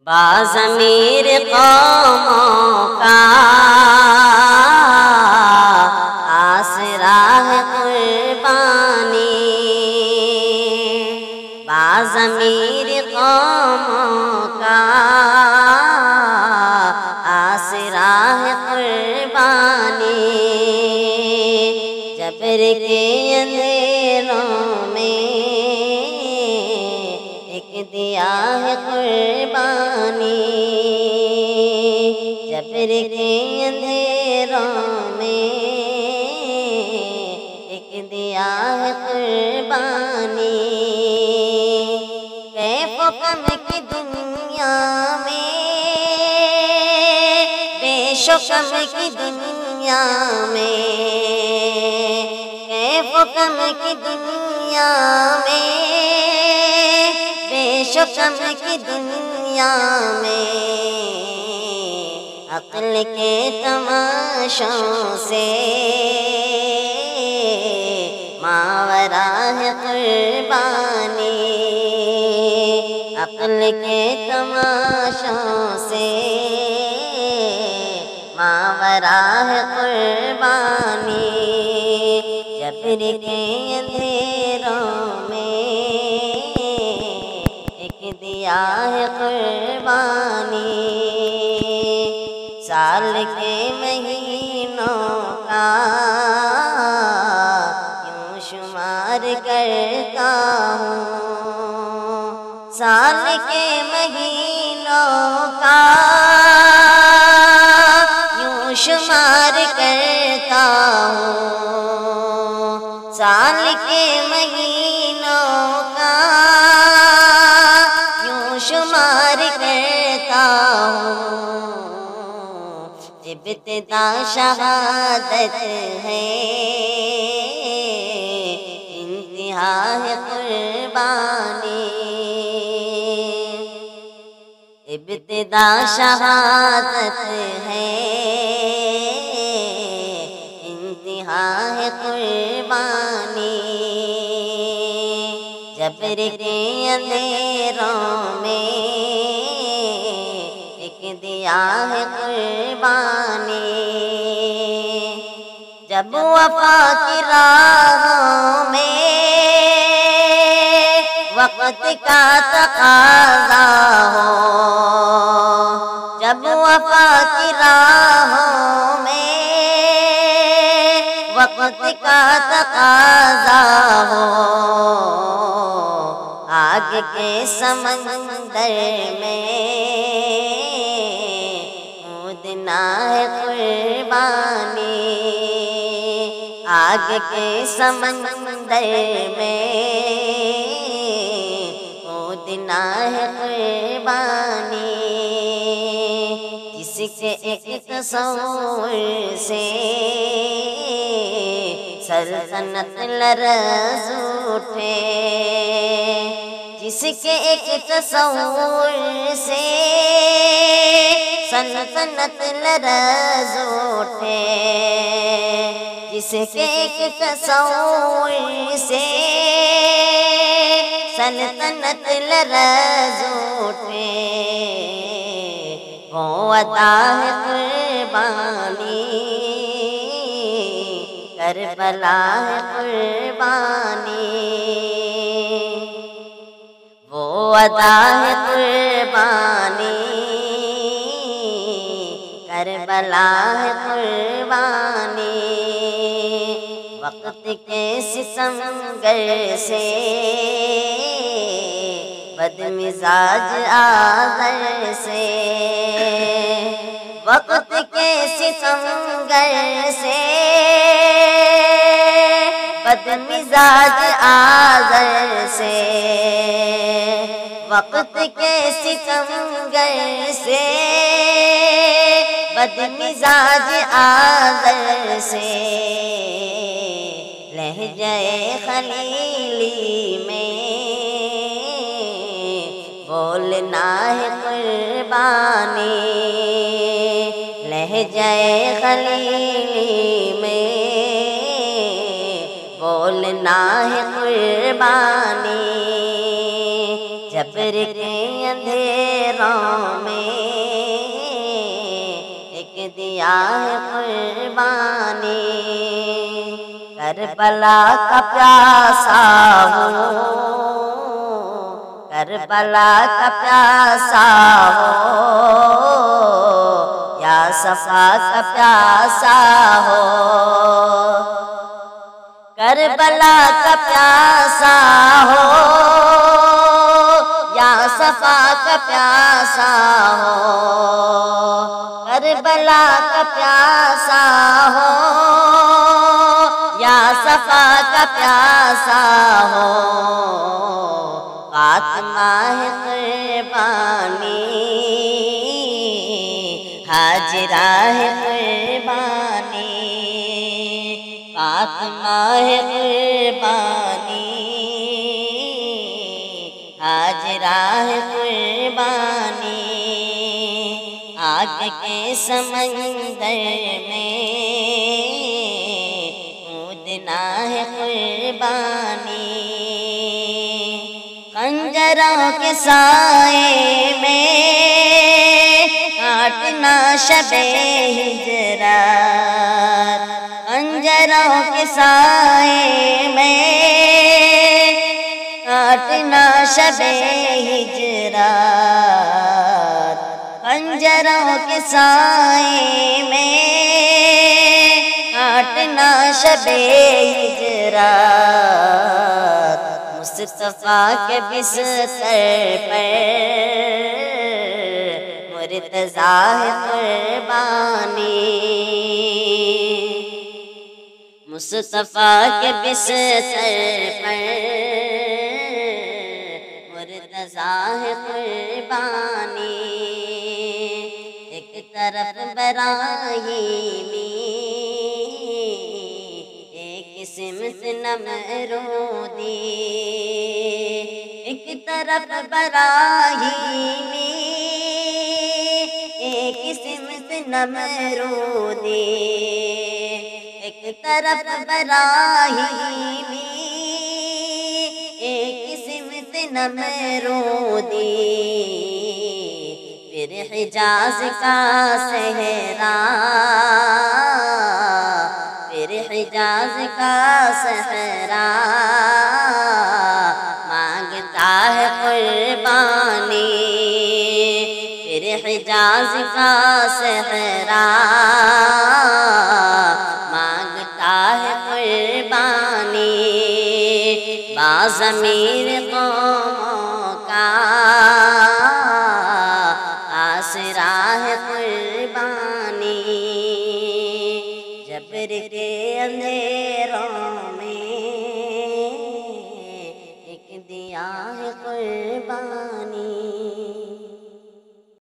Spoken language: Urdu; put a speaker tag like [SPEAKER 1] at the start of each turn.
[SPEAKER 1] باضمیر قوموں کا آسرا ہے قربانی، باضمیر قوموں کا آسرا ہے قربانی، جبر کے اندھیروں میں ایک دیا ہے قربانی، جبر کے اندھیروں میں ایک دیا ہے قربانی، کیف و کم کی دنیا میں، بیش و کم کی دنیا میں، کیف و کم کی دنیا میں، بیش و کم کی دنیا میں، عقل کے تماشوں سے ماورا ہے قربانی، عقل کے تماشوں سے ماورا ہے قربانی، جبر کے اندھیروں میں ایک دیا ہے قربانی، سال کے مہینوں کا یوں شمار کرتا ہوں، سال کے مہینوں کا یوں شمار کرتا ہوں، سال کے مہینوں کا یوں شمار کرتا ہوں، ابتدا شہادت ہے انتہا ہے قربانی، ابتدا شہادت ہے انتہا ہے قربانی، جبر کے اندھیروں میں ایک دیا ہے قربانی، جب وفا کی راہوں میں وقت کا تقاضا ہو، جب وفا کی راہوں میں وقت کا تقاضا ہو، آگ کے سمندر میں کودنا ہے قربانی، آگ کے سمندر میں کودنا ہے قربانی، جس کے ایک تصور سے سلطنت لرز اٹھے، جس کے ایک تصور سے سلطنت لرز اٹھے، جس کے ایک تصور سے سلطنت لرز اٹھے، وہ عطا ہے قربانی، کربلا ہے قربانی، وہ عطا ہے قربانی، کربلا ہے قربانی، وقت کے ستمگر سے بد مزاج آزر سے، وقت کے ستمگر سے بد مزاج آزر سے، وقت کے ستمگر سے بد مزاج آزر سے، لہجہ خلیلی میں بولنا ہے قربانی، لہجہ خلیلی میں بولنا ہے قربانی، جبر کے اندھیروں دیا ہے قربانی، کربلا کا پیاسا ہوں، کربلا کا پیاسا ہو، یا صفا کا پیاسا ہو، کربلا کا پیاسا ہو، یا صفا کا پیاسا ہو، کربلا کا پیاسا ہو، یا صفا کا پیاسا ہو، فاطمہ ہے قربانی، ہاجرہ ہے قربانی، فاطمہ ہے قربانی، ہاجرہ ہے قربانی، آگ کے سمندر میں کودنا ہے قربانی، خنجروں کے سائے میں کاٹنا شب ہجرات، خنجروں کے سائے میں کاٹنا شب ہجرات، خنجروں کے سائے میں کاٹنا شب ہجرات، مصطفیٰ کے بستر پر مرتضیٰ ہے قربانی، مصطفیٰ کے بستر پر مرتضیٰ ہے قربانی، ایک طرف ابراہیمی، ایک سمت نمرودی، ایک طرف ابراہیمی، ایک سمت نمرودی، ایک طرف ابراہیمی، ایک سمت نمرودی، پھر حجاز کا صحرا، پھر حجاز کا صحرا مانگتا ہے قربانی، پھر حجاز کا صحرا مانگتا ہے قربانی، باضمیر قوموں کا آسرا ہے قربانی، جبر کے اندھیروں میں ایک دیا ہے قربانی۔